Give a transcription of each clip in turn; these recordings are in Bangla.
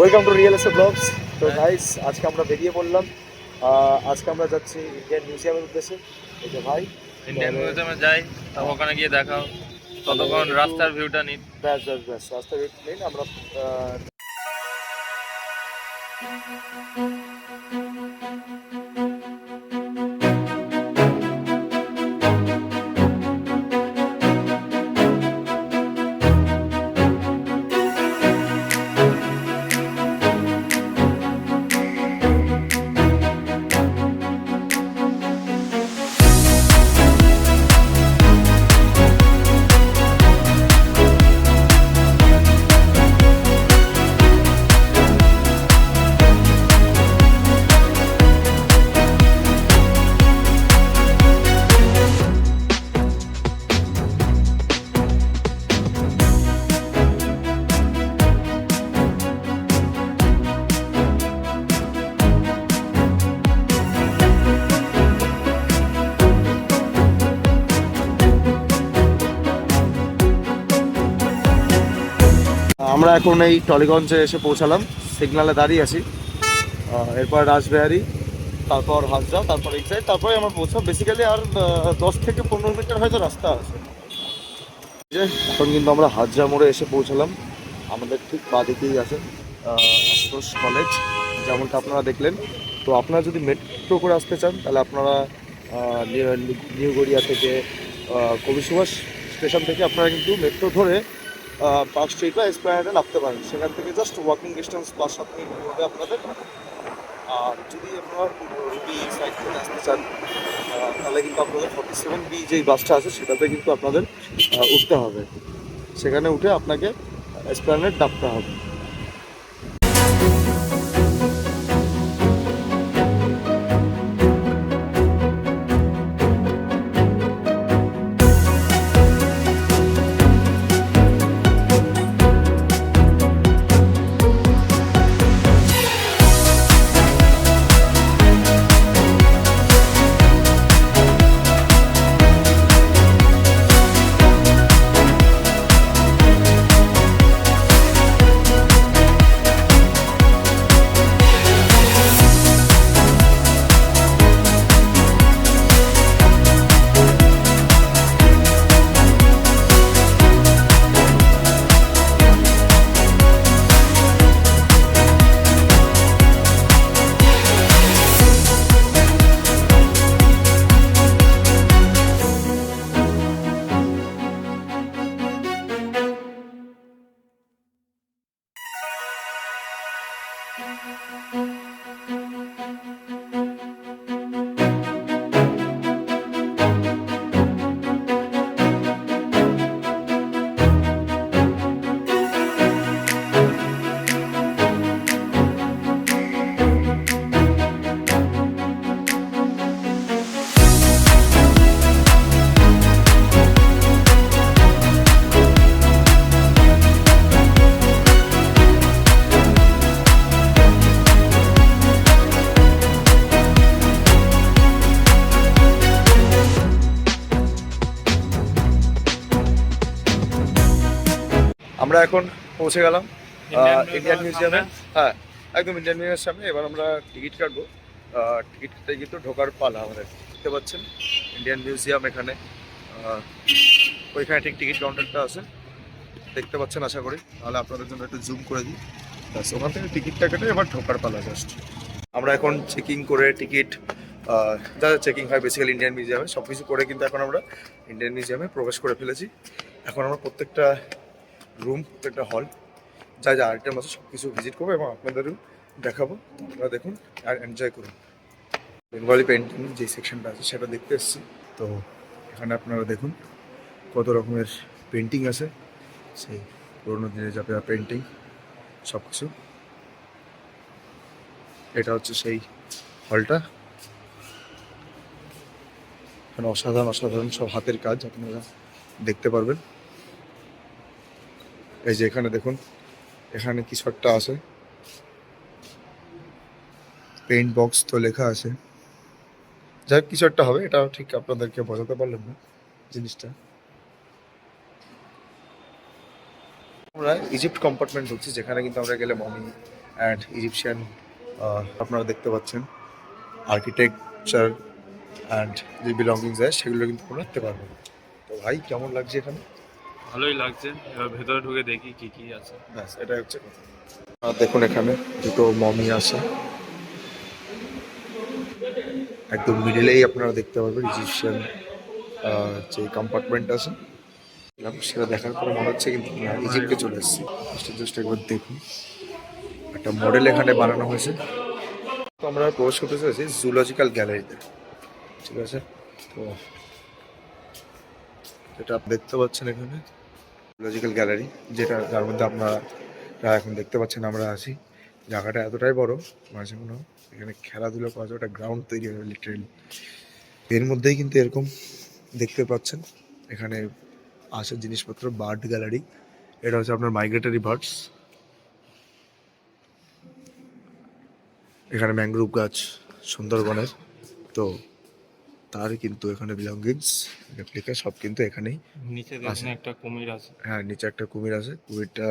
Welcome to real estate blogs. তো গাইস, আজকে আমরা বেরিয়ে পড়লাম। আজকে আমরা যাচ্ছি ইন্ডিয়ান মিউজিয়ামের উদ্দেশ্যে। এই যে ভাই, ইন্ডিয়ান মিউজিয়ামে যাই, তারপর ওখানে গিয়ে দেখাও ততক্ষণ রাস্তার ভিউটা নিন। ব্যাস ব্যাস ব্যাস রাস্তা নেই আমরা। আমরা এখন এই টলিগঞ্জে এসে পৌঁছালাম, সিগনালে দাঁড়িয়ে আছি। এরপর রাসবিহারী, তারপর হাজরা, তারপর এই সাইড, তারপরে আমরা পৌঁছাম। বেসিক্যালি আর 10 থেকে 15 মিটার হয়তো রাস্তা আছে। যে এখন কিন্তু আমরা হাজরা মোড়ে এসে পৌঁছালাম। আমাদের ঠিক বাঁদিকেই আছে আশুতোষ কলেজ, যেমনটা আপনারা দেখলেন। তো আপনারা যদি মেট্রো করে আসতে চান তাহলে আপনারা নিউ গড়িয়া থেকে কবি সুভাষ স্টেশন থেকে আপনারা কিন্তু মেট্রো ধরে পার্ক স্ট্রিট বা এসপ্ল্যানেডে নামতে পারেন। সেখান থেকে জাস্ট ওয়াকিং ডিস্টেন্স 5-7 মিনিট হবে আপনাদের। আর যদি আপনারা রুবি সাইড থেকে আসতে চান তাহলে কিন্তু আপনাদের 47B যেই বাসটা আছে সেটাতে কিন্তু আপনাদের উঠতে হবে। সেখানে উঠে আপনাকে এসপ্ল্যানেড নামতে হবে। আমরা এখন পৌঁছে গেলাম ইন্ডিয়ান মিউজিয়ামে। হ্যাঁ, একদম ইন্ডিয়ান মিউজিয়ামের সামনে। এবার আমরা টিকিট কাটবো। টিকিট কেটে কিন্তু ঢোকার পালা আমাদের। দেখতে পাচ্ছেন ইন্ডিয়ান মিউজিয়াম এখানে। ওইখানে ঠিক টিকিট কাউন্টারটা আছে, দেখতে পাচ্ছেন আশা করি। তাহলে আপনাদের জন্য একটু জুম করে দিই। ব্যাস, ওখান থেকে টিকিটটা কেটে এবার ঢোকার পালা জাস্ট। আমরা এখন চেকিং করে টিকিট যা চেকিং হয় বেসিক্যালি ইন্ডিয়ান মিউজিয়ামে, সব কিছু করে কিন্তু এখন আমরা ইন্ডিয়ান মিউজিয়ামে প্রবেশ করে ফেলেছি। এখন আমরা প্রত্যেকটা রুম, প্রত্যেকটা হল, যা যা আইটেম আছে সব কিছু ভিজিট করবো এবং আপনাদেরও দেখাবো। আপনারা দেখুন আর এনজয় করুন। বেঙ্গলি পেন্টিং যে সেকশনটা আছে সেটা দেখতে এসেছি। তো এখানে আপনারা দেখুন কত রকমের পেন্টিং আছে, সেই পুরোনো দিনের যা পেন্টিং সব কিছু। এটা হচ্ছে সেই হলটা। এখানে অসাধারণ অসাধারণ সব হাতের কাজ আপনারা দেখতে পারবেন। এই যে এখানে দেখুন, এখানে কিছু একটা আছে, পেইন্ট বক্স তো লেখা আছে, যাই কিছু একটা হবে, এটা ঠিক আপনাদেরকে বোঝাতে পারলাম না জিনিসটা। আমরা ইজিপ্ট কম্পার্টমেন্ট ঢুকছি, যেখানে কিন্তু আমরা গেলে মমি অ্যান্ড ইজিপশিয়ান আপনারা দেখতে পাচ্ছেন আর্কিটেকচার অ্যান্ড যে বিলঙ্গিংস আছে সেগুলো কিন্তু আপনারা দেখতে পারবেন। তো ভাই কেমন লাগছে এখানে? ভালোই লাগছে, এবার ভেতরে ঢুকে দেখি কি কি আছে। ব্যাস এটাই হচ্ছে কথা। আর দেখুন এখানে দুটো মমি আছে, একদম মিডিলেই আপনারা দেখতে পারবেন ইজিপশিয়ান যে কম্পার্টমেন্ট আছে সেটা দেখার পরে মনে হচ্ছে কিন্তু ইজিপ্টে চলে এসেছি। জাস্ট একবার দেখুন, একটা মডেল এখানে বানানো হয়েছে। তো আমরা প্রবেশ করতে চলেছি জুলজিক্যাল গ্যালারিতে, ঠিক আছে? তো যেটা আপনি দেখতে পাচ্ছেন এখানে জুলজিক্যাল গ্যালারি, যার মধ্যে আপনারা এখন দেখতে পাচ্ছেন আমরা আছি। জায়গাটা এতটাই বড়, মাঝে মনে হয় এখানে খেলাধুলো করা যায়, একটা গ্রাউন্ড তৈরি হবে লিটারেলি। এর মধ্যেই কিন্তু এরকম দেখতে পাচ্ছেন এখানে আছে জিনিসপত্র। বার্ড গ্যালারি, এটা হচ্ছে আপনার মাইগ্রেটরি বার্ডস। এখানে ম্যাংগ্রোভ গাছ সুন্দরবনের, তো তার কিন্তু এখানে বিলঙ্গিংস রেপ্লিকা সব কিন্তু এখানেই নিচে আছে। দেখুন একটা কুমির আছে। হ্যাঁ, নিচে একটা কুমির আছে। কুমিরটা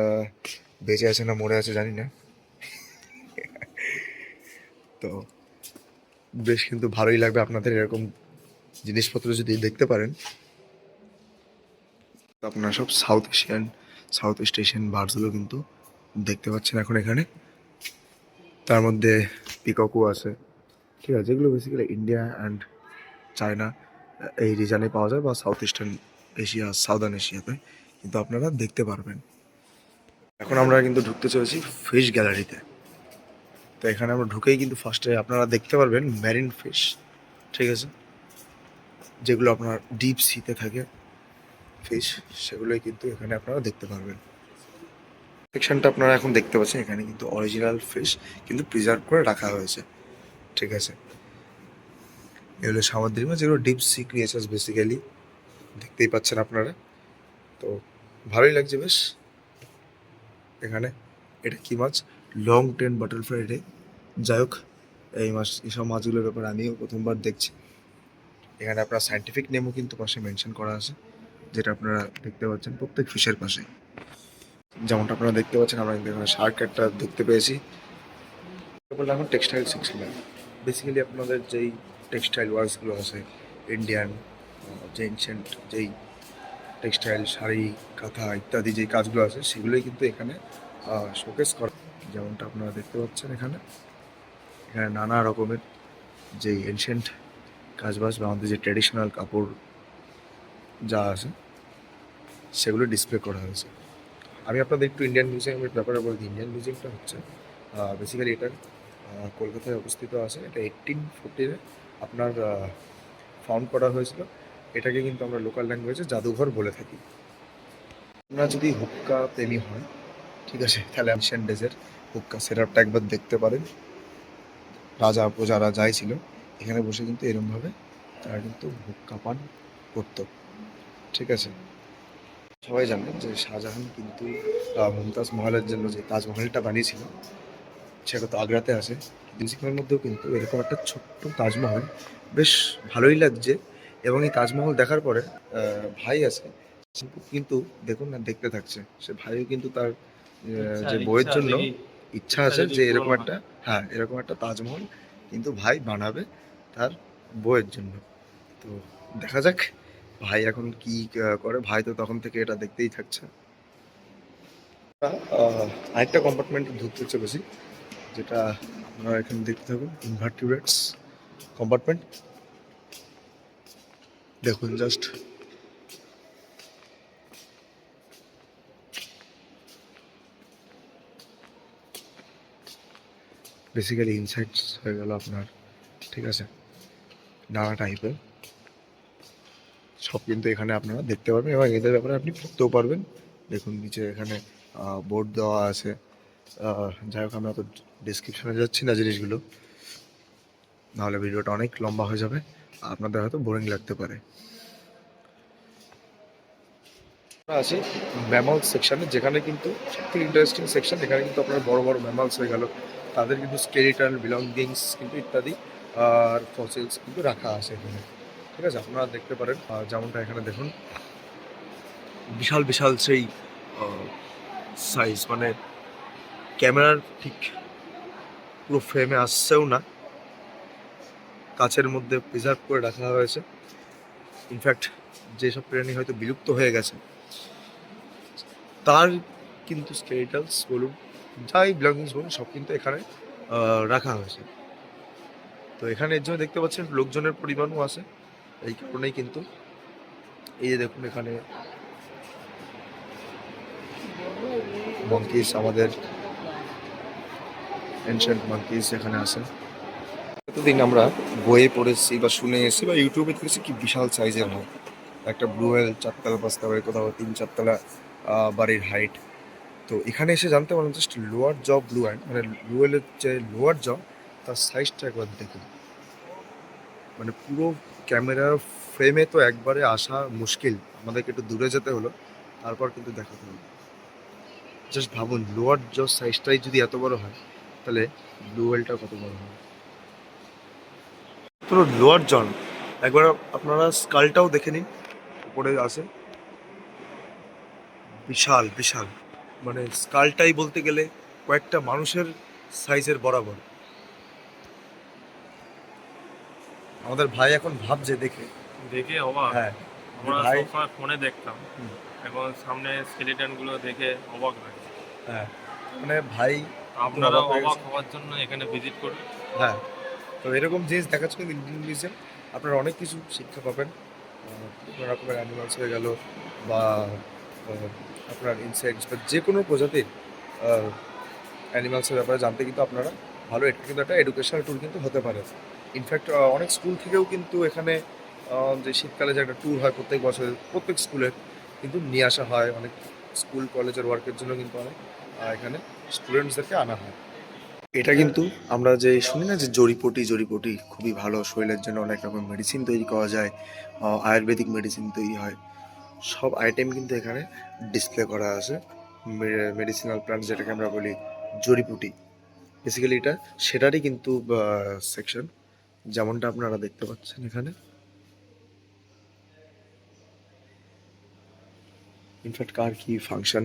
বেঁচে আছে না মরে আছে জানি না। তো বেশ কিন্তু ভালোই লাগবে আপনাদের এরকম জিনিসপত্র যদি দেখতে পারেন। আপনারা সব সাউথ ইস্ট এশিয়ান বার্ডসগুলো কিন্তু দেখতে পাচ্ছেন এখন এখানে। তার মধ্যে পিককও আছে, ঠিক আছে, যেগুলো বেসিক্যালি ইন্ডিয়া অ্যান্ড চায়না এই রিজনে পাওয়া যায়, বা সাউথ ইস্টার্ন এশিয়া, সাউদার্ন এশিয়াতে কিন্তু আপনারা দেখতে পারবেন। এখন আমরা কিন্তু ঢুকতে চলেছি ফিশ গ্যালারিতে। তো এখানে আমরা ঢুকেই কিন্তু ফার্স্টে আপনারা দেখতে পারবেন ম্যারিন ফিশ, ঠিক আছে, যেগুলো আপনার ডিপ সিতে থাকে ফিশ, সেগুলোই কিন্তু এখানে আপনারা দেখতে পারবেন। সেকশনটা আপনারা এখন দেখতে পাচ্ছেন, এখানে কিন্তু অরিজিনাল ফিশ কিন্তু প্রিজার্ভ করে রাখা হয়েছে, ঠিক আছে। এগুলো সামুদ্রিক মাছ, যেগুলো ডিপ সি ক্রিয়েচার্স বেসিক্যালি, দেখতেই পাচ্ছেন আপনারা। তো ভালোই লাগছে বেশ এখানে। এটা কি মাছ? লং টেন বাটারফ্লাই রে। যাই হোক, এইসব মাছগুলোর ব্যাপারে আমিও প্রথমবার দেখছি। এখানে আপনার সায়েন্টিফিক নেমও কিন্তু পাশে মেনশন করা আছে, যেটা আপনারা দেখতে পাচ্ছেন প্রত্যেক ফিশের পাশে। যেমনটা আপনারা দেখতে পাচ্ছেন, আমরা কিন্তু এখানে শার্ক একটা দেখতে পেয়েছি। বললাম এখন টেক্সটাইল সেকশনে, বেসিক্যালি আপনাদের যেই টেক্সটাইল ওয়ার্কসগুলো আছে, ইন্ডিয়ান যে এনশিয়েন্ট যেই টেক্সটাইল, শাড়ি, কাঁথা ইত্যাদি যেই কাজগুলো আছে সেগুলোই কিন্তু এখানে শোকেস করা। যেমনটা আপনারা দেখতে পাচ্ছেন এখানে নানা রকমের যেই এনশিয়েন্ট কাজবাজ বা আমাদের যে ট্র্যাডিশনাল কাপড় যা আছে সেগুলো ডিসপ্লে করা হয়েছে। আমি আপনাদের একটু ইন্ডিয়ান মিউজিয়ামের ব্যাপারে বলছি। ইন্ডিয়ান মিউজিয়ামটা হচ্ছে বেসিক্যালি এটা কলকাতায় অবস্থিত আছে। এটা 1840 আপনার ফাউন্ড করা হয়েছিল। এটাকে কিন্তু আমরা লোকাল ল্যাঙ্গুয়েজে জাদুঘর বলে থাকি। আপনারা যদি হুক্কা প্রেমী হয়, ঠিক আছে, তাহলে এনশিয়েন্ট ডেজের হুক্কা সেটআপটা একবার দেখতে পারেন। রাজা প্রজারা যাই ছিল এখানে বসে কিন্তু এরমভাবে তারা কিন্তু হুক্কা পান করতো, ঠিক আছে। সবাই জানেন যে শাহজাহান কিন্তু মুমতাজ মহলের জন্য যে তাজমহলটা বানিয়েছিল সেটা তো আগ্রাতে আছে। মিউজিয়ামের মধ্যেও কিন্তু এরকম একটা ছোট্ট তাজমহল বেশ ভালোই লাগছে। এবং এই তাজমহল দেখার পরে ভাই আছে সে কিন্তু দেখুন না দেখতে থাকছে। সে ভাইও কিন্তু তার যে বইয়ের জন্য ইচ্ছা আছে যে এরকম একটা, হ্যাঁ, এরকম একটা তাজমহল কিন্তু ভাই বানাবে তার বইয়ের জন্য। তো দেখা যাক ভাই এখন কি করে। ভাই তো তখন থেকে এটা দেখতেই থাকছে। আরেকটা কম্পার্টমেন্টে ঢুকতে চলেছি, যেটা আপনারা এখানে দেখতে থাকুন। ইনভার্টিব্রেটস কম্পার্টমেন্ট দেখুন জাস্ট। বেসিক্যালি ইনসাইটস হয়ে গেল আপনার, ঠিক আছে, নানা টাইপের সব কিন্তু এখানে আপনারা দেখতে পারবেন এবং এদের ব্যাপারে আপনি পড়তেও পারবেন। দেখুন নিচে এখানে বোর্ড দেওয়া আছে। যাই হোক, আমরা তো ডিসক্রিপশনে যাচ্ছি না জিনিসগুলো, নাহলে ভিডিওটা অনেক লম্বা হয়ে যাবে, আপনাদের হয়তো বোরিং লাগতে পারে। আছি ম্যামালস সেকশনে, যেখানে কিন্তু সবথেকে ইন্টারেস্টিং সেকশন। এখানে কিন্তু আপনার বড় বড় ম্যামালস হয়ে গেল, তাদের কিন্তু স্কেলিটন, বিলঙ্গিংস কিন্তু ইত্যাদি আর ফসিলস কিন্তু রাখা আছে এখানে, ঠিক আছে। আপনারা দেখতে পারেন যেমনটা এখানে দেখুন, বিশাল বিশাল সেই সাইজ, মানে ক্যামেরার ঠিক পুরো ফ্রেমে আসছেও না, কাচের মধ্যে প্রিজার্ভ করে রাখা হয়েছে। ইনফ্যাক্ট যেসব প্রাণী হয়তো বিলুপ্ত হয়ে গেছে তার কিন্তু স্কেলিটালস বলুন, যাই বিলঙ্গিংস বলুন, সব কিন্তু এখানে রাখা হয়েছে। তো এখানে এর জন্য দেখতে পাচ্ছেন লোকজনের পরিমাণও আছে, এই কারণেই কিন্তু এই যে দেখুন এখানে মঙ্কিস, আমাদের এনশিয়েন্ট মঙ্কিস এখানে আছে। এতদিন আমরা বইয়ে পড়েছি বা শুনে এসেছি বা ইউটিউবে দেখেছি কি বিশাল সাইজের হয় একটা ব্লু হোয়েল, 4 তলা 5 তলা, কোথাও 3-4 তলা বাড়ির হাইট। তো এখানে এসে জানতে পারলাম জাস্ট লোয়ার জ ব্লু হ্যান্ড, মানে ব্লু হোয়েলের যে লোয়ার জ, তার সাইজটা একবার দেখুন। মানে পুরো ক্যামেরার ফ্রেমে তো একবারে আসা মুশকিল, আমাদেরকে একটু দূরে যেতে হলো, তারপর কিন্তু দেখাতে হলো। জাস্ট ভাবুন লোয়ার জ সাইজটাই যদি এত বড় হয়, তাহলে ব্লু হোয়েলটা কত বড় হবে। তো লোয়ার জন একবার আপনারা স্কালটাও দেখে নিন, উপরে আছে বিশাল বিশাল, মানে স্কালটাই বলতে গেলে কয়েকটা মানুষের সাইজের বরাবর। আমাদের ভাই এখন ভাবছে দেখে দেখে অবাক। হ্যাঁ আমরা ভাই সবসময় ফোনে দেখতাম, হুম, এখন সামনে স্কেলিটন গুলো দেখে অবাক লাগে। হ্যাঁ মানে ভাই একটু আপনারা অবাক হয়ে অবাক গেছে। হওয়ার জন্য এখানে ভিজিট করুন। হ্যাঁ, তো এরকম জিনিস দেখাচ্ছ কিন্তু ইন্ডিয়ান মিউজিয়াম, আপনারা অনেক কিছু শিক্ষা পাবেন। বিভিন্ন রকমের অ্যানিমালস হয়ে গেল বা আপনার ইনসেক্টস বা যে কোনো প্রজাতির অ্যানিমালসের ব্যাপারে জানতে কিন্তু আপনারা ভালো, এটা কিন্তু একটা এডুকেশনাল ট্যুর কিন্তু হতে পারে। ইনফ্যাক্ট অনেক স্কুল থেকেও কিন্তু এখানে যে শীতকালে যে একটা ট্যুর হয় প্রত্যেক বছর প্রত্যেক স্কুলে কিন্তু নিয়ে আসা হয়, অনেক স্কুল কলেজের ওয়ার্কের জন্য কিন্তু অনেক এখানে স্টুডেন্টসদেরকে আনা হয়। এটা কিন্তু আমরা যে শুনি না যে জড়িপটি জড়িপটি খুবই ভালো, শরীরের জন্য অনেক রকম মেডিসিন তৈরি করা যায়, আয়ুর্বেদিক মেডিসিন তৈরি হয়, সব আইটেম কিন্তু এখানে ডিসপ্লে করা আছে। মেডিসিনাল প্ল্যান্ট যেটাকে আমরা বলি জড়িপুটি, বেসিক্যালি এটা সেটারই কিন্তু সেকশন, যেমনটা আপনারা দেখতে পাচ্ছেন এখানে। ইনফ্যাক্ট কার কি ফাংশন,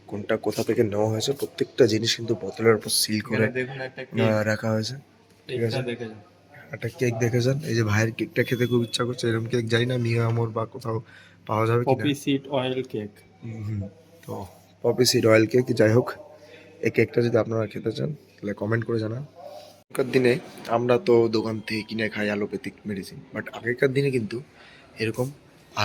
কোনটা কোথা থেকে নেওয়া হয়েছে, প্রত্যেকটা জিনিস কিন্তু বোতলের উপর সিল করে এখানে দেখুন একটা কেক, রাখা হয়েছে। ঠিক আছে, কেকটা দেখে যান। একটা কেক দেখে যান, এই যে ভাইয়ের কেকটা খেতে খুব ইচ্ছা করছে, এরকম কেক জানি না মিয়া আমর বা কোথাও পাওয়া যাবে কিনা। Poppy seed oil cake. হুম, তো পপি সিড অয়েল কেক, যাই হোক এই কেকটা যদি আপনারা খেতে চান তাহলে কমেন্ট করে জানান। আগেকার দিনে আমরা তো দোকান থেকে কিনে খাই অ্যালোপ্যাথিক মেডিসিন, বাট আগেকার দিনে কিন্তু এরকম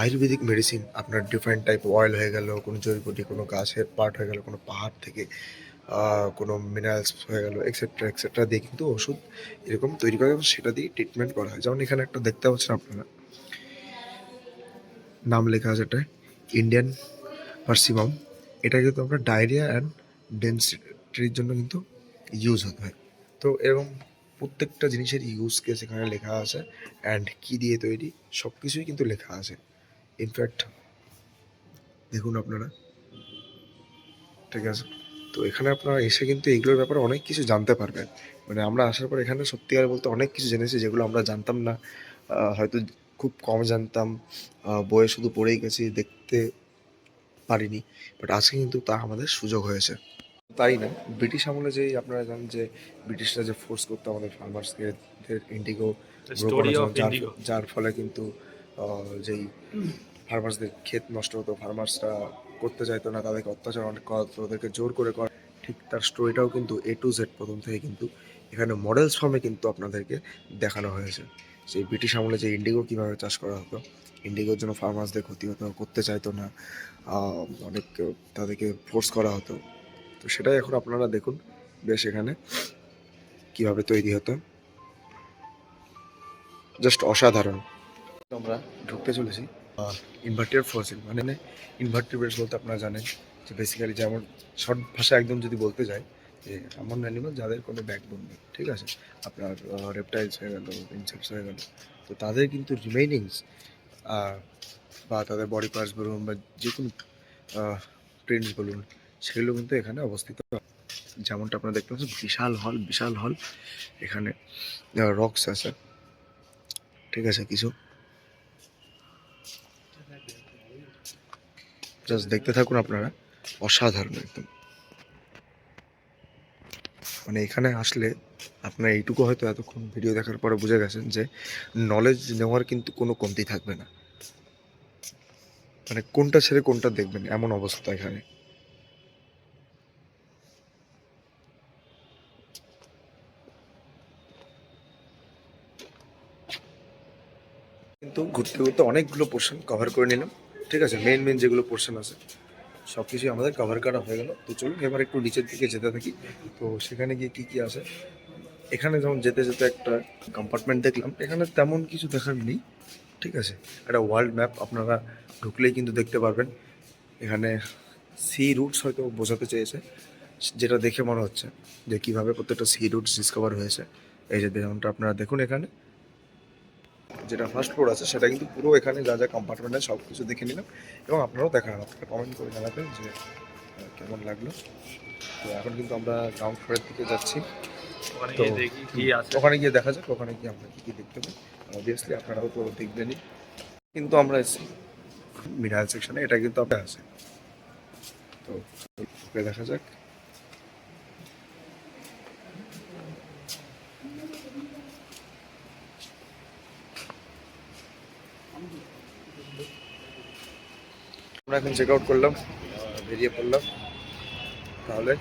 আয়ুর্বেদিক মেডিসিন, আপনার ডিফারেন্ট টাইপ অয়েল হয়ে গেল, কোনো জড়িবুটি, কোনো গাছের পার্ট হয়ে গেল, কোনো পাহাড় থেকে কোনো মিনারেলস হয়ে গেল, এক্সেট্রা এক্সেট্রা দিয়ে কিন্তু ওষুধ এরকম তৈরি করে এবং সেটা দিয়ে ট্রিটমেন্ট করা হয়। যেমন এখানে একটা দেখতে পাচ্ছেন আপনারা, নাম লেখা আছে এটা ইন্ডিয়ান পার্সিমাম, এটা কিন্তু আমরা ডায়রিয়া অ্যান্ড ডেন্সিটির জন্য কিন্তু ইউজ হতে হয়। তো এরকম প্রত্যেকটা জিনিসের ইউজ কেস এখানে লেখা আছে, অ্যান্ড কী দিয়ে তৈরি সব কিছুই কিন্তু লেখা আছে। ইনফ্যাক্ট দেখুন আপনারা, ঠিক আছে, তো এখানে আপনারা এসে কিন্তু এগুলোর ব্যাপারে অনেক কিছু জানতে পারবেন। মানে আমরা আসার পর এখানে সত্যিকার বলতে অনেক কিছু জেনেছি যেগুলো আমরা জানতাম না, হয়তো খুব কম জানতাম, বইয়ে শুধু পড়েই গেছি, দেখতে পারিনি, বাট আজকে কিন্তু তা আমাদের সুযোগ হয়েছে। তাই না, ব্রিটিশ আমলে যেই আপনারা জানেন যে ব্রিটিশরা যে ফোর্স করতো আমাদের ফার্মার্সকে ইন্ডিগো গ্রো স্টোরি করার জন্য, অফ যার ইন্ডিগো। যার ফলে কিন্তু যেই ফার্মার্সদের ক্ষেত নষ্ট হতো, ফার্মার্সরা করতে চাইতো না, তাদেরকে অত্যাচার অনেক করা হতো, ওদেরকে জোর করে করা, ঠিক তার স্টোরিটাও কিন্তু A to Z প্রথম থেকে কিন্তু এখানে মডেলস ফর্মে কিন্তু আপনাদেরকে দেখানো হয়েছে। সেই ব্রিটিশ আমলে যে ইন্ডিগো কীভাবে চাষ করা হতো, ইন্ডিগোর জন্য ফার্মার্সদের ক্ষতি হতো, করতে চাইতো না, অনেক তাদেরকে ফোর্স করা হতো। তো সেটাই এখন আপনারা দেখুন বেশ এখানে কিভাবে তৈরি হতো, জাস্ট অসাধারণ। আমরা ঢুকতে চলেছি ইনভার্টেড ফসিল, মানে ইনভার্টিব্রেটস বলতে আপনারা জানেন যে বেসিক্যালি যেমন শর্ট ভাষা একদম যদি বলতে যাই যে এমন অ্যানিমাল যাদের কোনো ব্যাকবোন নেই, ঠিক আছে, আপনার রেপটাইলস হয়ে গেল, ইনসেক্টস হয়ে গেল, তো তাদের কিন্তু রিমেইনিংস বা তাদের বডি পার্টস বলুন বা যে কোনো প্রিন্টস বলুন, সেগুলো কিন্তু এখানে অবস্থিত। যেমনটা আপনারা দেখতে পাচ্ছেন বিশাল হল, বিশাল হল, এখানে রক্স আছে, ঠিক আছে, কিছু জাস্ট দেখতে থাকুন আপনারা, অসাধারণ একদম। মানে এখানে আসলে আপনারা এইটুকু হয়তো এতক্ষণ ভিডিও দেখার পরে বুঝে গেছেন যে নলেজ নেওয়ার কিন্তু কোনো কমতি থাকবে না। মানে কোনটা ছেড়ে কোনটা দেখবেন এমন অবস্থা এখানে। কিন্তু ঘুরতে ঘুরতে অনেকগুলো পোর্শন কভার করে নিলাম। ঠিক আছে, মেন মেন যেগুলো পোর্শন আছে সব কিছুই আমাদের কভার করা হয়ে গেল। তো চলুন এবার একটু নিচের দিকে যেতে থাকি। তো সেখানে গিয়ে কী কী আছে, এখানে যেমন যেতে যেতে একটা কম্পার্টমেন্ট দেখলাম, এখানে তেমন কিছু দেখার নেই। ঠিক আছে, একটা ওয়ার্ল্ড ম্যাপ আপনারা ঢুকলেই কিন্তু দেখতে পারবেন। এখানে সি রুটস হয়তো বোঝাতে চেয়েছে, যেটা দেখে মনে হচ্ছে যে কীভাবে প্রত্যেকটা সি রুটস ডিসকভার হয়েছে। এই যে যেমনটা আপনারা দেখুন, এখানে যেটা ফার্স্ট ফ্লোর আছে সেটা কিন্তু পুরো এখানে যা যা কম্পার্টমেন্ট আছে সব কিছু দেখে নিলাম। এবং আপনারাও দেখান, আপনারা কমেন্ট করে জানাবেন যে কেমন লাগলো। তো এখন কিন্তু আমরা গ্রাউন্ড ফ্লোরের দিকে যাচ্ছি। ওখানে তো গিয়ে দেখি কি আছে। ওখানে গিয়ে দেখা যাক ওখানে গিয়ে আমরা কী কী দেখতে পাই। অবভিয়াসলি আপনারাও তো দেখবেনই। কিন্তু আমরা এসেছি মিডল সেকশনে, এটা কিন্তু আপনার আছে। তো ওকে দেখা যাক। আমরা এখন চেক আউট করলাম, বেরিয়ে পড়লাম। তাহলে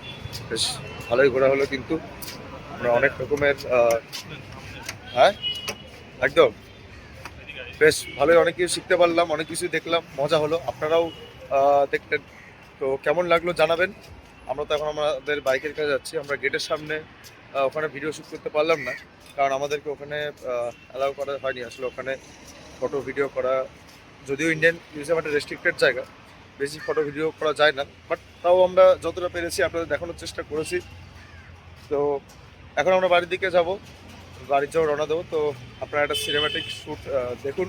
বেশ ভালোই ঘোরা হলো, কিন্তু আমরা অনেক রকমের হ্যাঁ একদম বেশ ভালোই অনেক কিছু শিখতে পারলাম, অনেক কিছু দেখলাম, মজা হলো। আপনারাও দেখলেন, তো কেমন লাগলো জানাবেন। আমরা তো এখন আমাদের বাইকের কাছে যাচ্ছি। আমরা গেটের সামনে ওখানে ভিডিও শ্যুট করতে পারলাম না, কারণ আমাদেরকে ওখানে অ্যালাউ করা হয়নি আসলে। ওখানে ফটো ভিডিও করা, যদিও ইন্ডিয়ান মিউজিয়াম একটা রেস্ট্রিক্টেড জায়গা, বেশি ফটো ভিডিও করা যায় না, বাট তাও আমরা যতটা পেরেছি আপনাদের দেখানোর চেষ্টা করেছি। তো এখন আমরা বাড়ির দিকে যাব, বাড়ির যাওয়া রওনা দেবো। তো আপনারা একটা সিনেম্যাটিক শ্যুট দেখুন।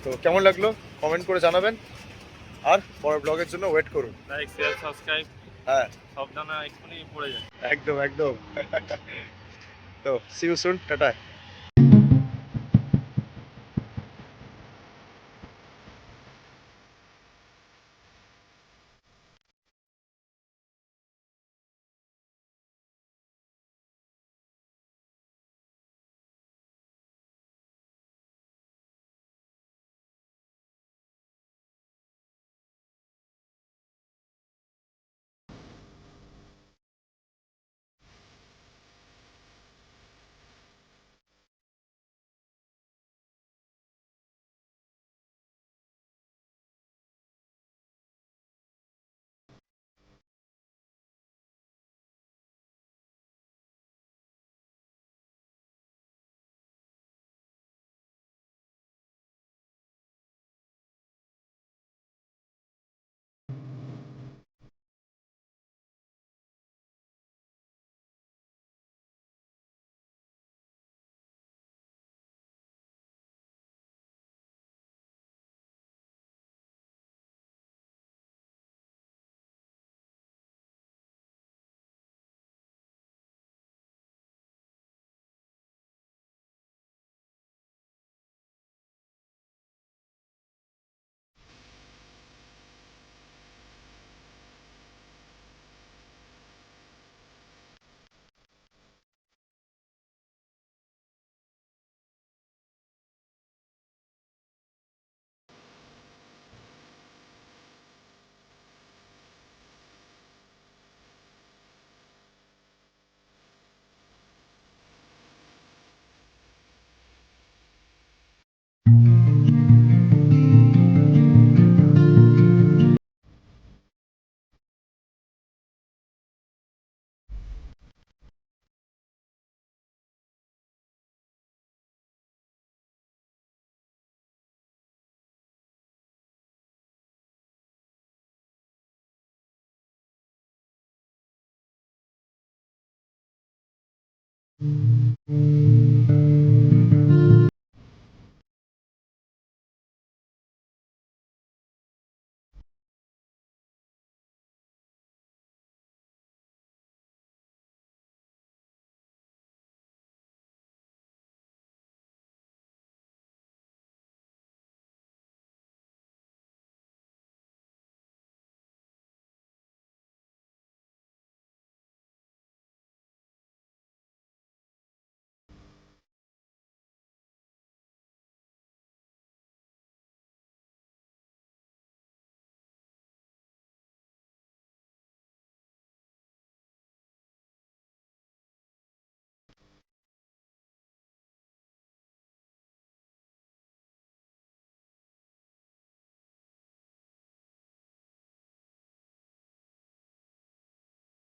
তো কেমন লাগলো কমেন্ট করে জানাবেন, আর পরের ব্লগের জন্য ওয়েট করুন। লাইক শেয়ার সাবস্ক্রাইব হ্যাঁ সব জানা এক্ষুনি পড়ে যায়। একদম একদম। তো সি ইউ সুন, টাটা।